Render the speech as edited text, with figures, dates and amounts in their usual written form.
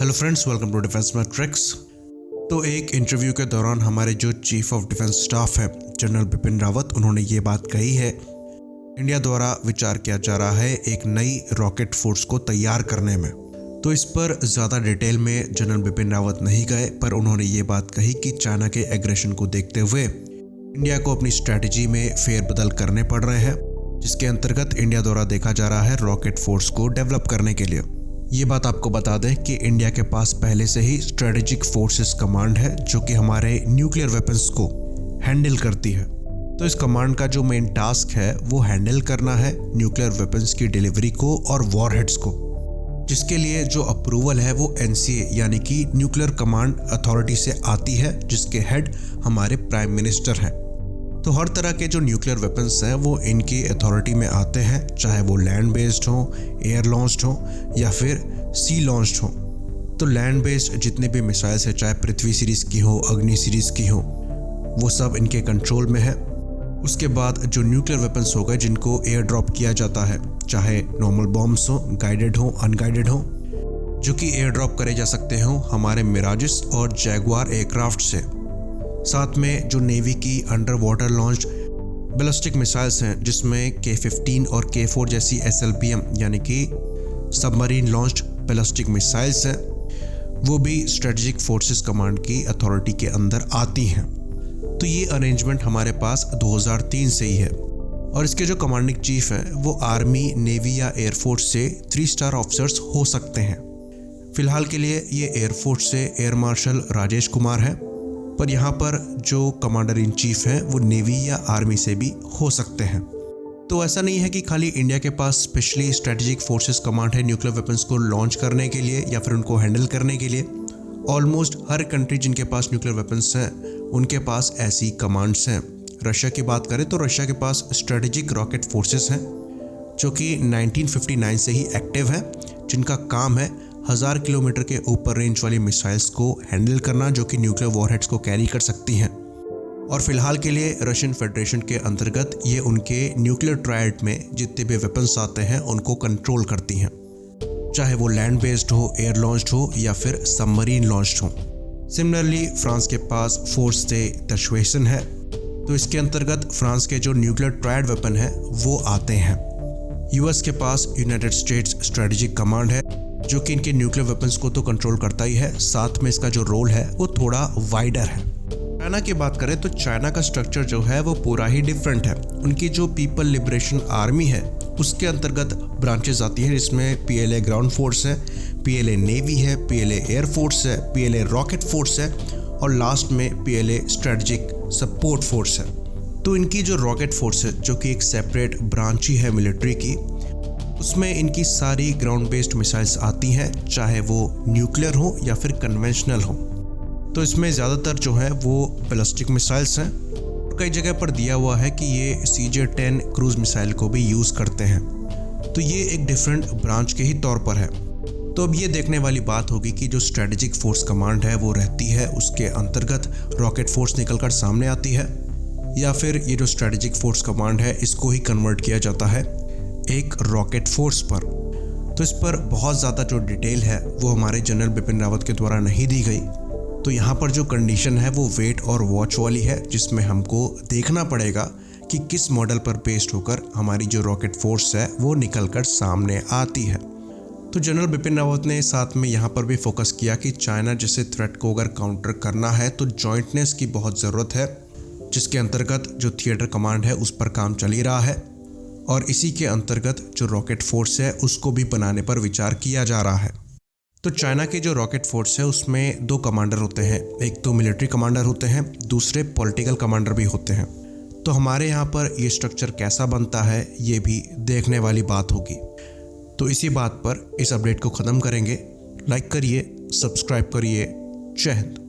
Hello friends, welcome to defence matrix. तो एक interview के दौरान हमारे जो चीफ ऑफ डिफेंस स्टाफ है जनरल बिपिन रावत, उन्होंने ये बात कही है, इंडिया द्वारा विचार किया जा रहा है एक नई रॉकेट फोर्स को तैयार करने में। तो इस पर ज़्यादा डिटेल में जनरल बिपिन रावत नहीं गए, पर उन्होंने ये बात कही कि चाइना के एग्रेशन को देखते हुए इंडिया को अपनी स्ट्रैटेजी में फेरबदल करने पड़ रहे हैं, जिसके अंतर्गत इंडिया द्वारा देखा जा रहा है रॉकेट फोर्स को डेवलप करने के लिए। ये बात आपको बता दें कि इंडिया के पास पहले से ही स्ट्रेटेजिक फोर्सेस कमांड है, जो कि हमारे न्यूक्लियर वेपन्स को हैंडल करती है। तो इस कमांड का जो मेन टास्क है वो हैंडल करना है न्यूक्लियर वेपन्स की डिलीवरी को और वॉरहेड्स को, जिसके लिए जो अप्रूवल है वो NCA यानी कि न्यूक्लियर कमांड अथॉरिटी से आती है, जिसके हेड हमारे प्राइम मिनिस्टर हैं। तो हर तरह के जो न्यूक्लियर वेपन्स हैं वो इनकी अथॉरिटी में आते हैं, चाहे वो लैंड बेस्ड हो, एयर लॉन्च्ड हो या फिर सी लॉन्च्ड हो। तो लैंड बेस्ड जितने भी मिसाइल्स है, चाहे पृथ्वी सीरीज़ की हो, अग्नि सीरीज़ की हो, वो सब इनके कंट्रोल में है। उसके बाद जो न्यूक्लियर वेपन्स हो गए जिनको एयर ड्रॉप किया जाता है, चाहे नॉर्मल बॉम्ब्स हो, गाइडेड हो, अनगाइडेड हो, जो कि एयर ड्रॉप करे जा सकते हो हमारे मिराजिस और जैगुआर एयरक्राफ्ट से। साथ में जो नेवी की under water launched ballistic missiles हैं, जिसमें K-15 और K-4 जैसी SLBM यानी कि सबमरीन लॉन्च्ड बैलिस्टिक मिसाइल्स हैं, वो भी स्ट्रेटेजिक फोर्सेस कमांड की अथॉरिटी के अंदर आती हैं। तो ये अरेंजमेंट हमारे पास 2003 से ही है, और इसके जो कमांडिंग चीफ हैं वो आर्मी, नेवी या एयरफोर्स से 3 स्टार ऑफिसर्स हो सकते हैं। फिलहाल के लिए ये एयरफोर्स से एयर मार्शल राजेश कुमार है, पर यहाँ पर जो कमांडर इन चीफ हैं वो नेवी या आर्मी से भी हो सकते हैं। तो ऐसा नहीं है कि खाली इंडिया के पास स्पेशली स्ट्रेटेजिक फोर्सेस कमांड है न्यूक्लियर वेपन्स को लॉन्च करने के लिए या फिर उनको हैंडल करने के लिए। ऑलमोस्ट हर कंट्री जिनके पास न्यूक्लियर वेपन्स हैं उनके पास ऐसी कमांड्स हैं। रशिया की बात करें तो रशिया के पास स्ट्रेटेजिक रॉकेट फोर्सेस हैं, जो कि 1959 से ही एक्टिव है, जिनका काम है 1000 किलोमीटर के ऊपर रेंज वाली मिसाइल्स को हैंडल करना, जो कि न्यूक्लियर वॉरहेड्स को कैरी कर सकती हैं। और फिलहाल के लिए रशियन फेडरेशन के अंतर्गत ये उनके न्यूक्लियर ट्रायड में जितने भी वेपन्स आते हैं उनको कंट्रोल करती हैं, चाहे वो लैंड बेस्ड हो, एयर लॉन्च्ड हो या फिर सबमरीन लॉन्च्ड हो। सिमिलरली फ्रांस के पास फोर्स दे तशवेसन है, तो इसके अंतर्गत फ्रांस के जो न्यूक्लियर ट्रायड वेपन है वो आते हैं। US के पास यूनाइटेड स्टेट्स स्ट्रेटेजिक कमांड है, जो कि इनके न्यूक्लियर वेपन्स को तो कंट्रोल करता ही है, साथ में इसका जो रोल है वो थोड़ा वाइडर है। चाइना की बात करें तो चाइना का स्ट्रक्चर जो है वो पूरा ही डिफरेंट है। उनकी जो पीपल लिबरेशन आर्मी है उसके अंतर्गत ब्रांचेस आती हैं, जिसमें PLA ग्राउंड फोर्स है, PLA नेवी है, PLA एयर फोर्स है, PLA रॉकेट फोर्स है और लास्ट में PLA स्ट्रेटेजिक सपोर्ट फोर्स है। तो इनकी जो रॉकेट फोर्स है, जो कि एक सेपरेट ब्रांच ही है मिलिट्री की, उसमें इनकी सारी ग्राउंड बेस्ड मिसाइल्स आती हैं, चाहे वो न्यूक्लियर हो या फिर कन्वेंशनल हो। तो इसमें ज़्यादातर जो है वो बैलिस्टिक मिसाइल्स हैं, और कई जगह पर दिया हुआ है कि ये CJ-10 क्रूज मिसाइल को भी यूज़ करते हैं। तो ये एक डिफरेंट ब्रांच के ही तौर पर है। तो अब ये देखने वाली बात होगी कि जो स्ट्रेटेजिक फोर्स कमांड है वो रहती है, उसके अंतर्गत रॉकेट फोर्स निकलकर सामने आती है, या फिर ये जो स्ट्रेटेजिक फोर्स कमांड है इसको ही कन्वर्ट किया जाता है एक रॉकेट फोर्स पर। तो इस पर बहुत ज़्यादा जो डिटेल है वो हमारे जनरल बिपिन रावत के द्वारा नहीं दी गई। तो यहाँ पर जो कंडीशन है वो वेट और वॉच वाली है, जिसमें हमको देखना पड़ेगा कि किस मॉडल पर बेस्ड होकर हमारी जो रॉकेट फोर्स है वो निकल कर सामने आती है। तो जनरल बिपिन रावत ने साथ में यहाँ पर भी फोकस किया कि चाइना जैसे थ्रेट को अगर काउंटर करना है तो जॉइंटनेस की बहुत ज़रूरत है, जिसके अंतर्गत जो थिएटर कमांड है उस पर काम चल ही रहा है, और इसी के अंतर्गत जो रॉकेट फोर्स है उसको भी बनाने पर विचार किया जा रहा है। तो चाइना के जो रॉकेट फोर्स है उसमें 2 कमांडर होते हैं, एक तो मिलिट्री कमांडर होते हैं, दूसरे पॉलिटिकल कमांडर भी होते हैं। तो हमारे यहाँ पर ये स्ट्रक्चर कैसा बनता है ये भी देखने वाली बात होगी। तो इसी बात पर इस अपडेट को ख़त्म करेंगे। लाइक करिए, सब्सक्राइब करिए। जय हिंद।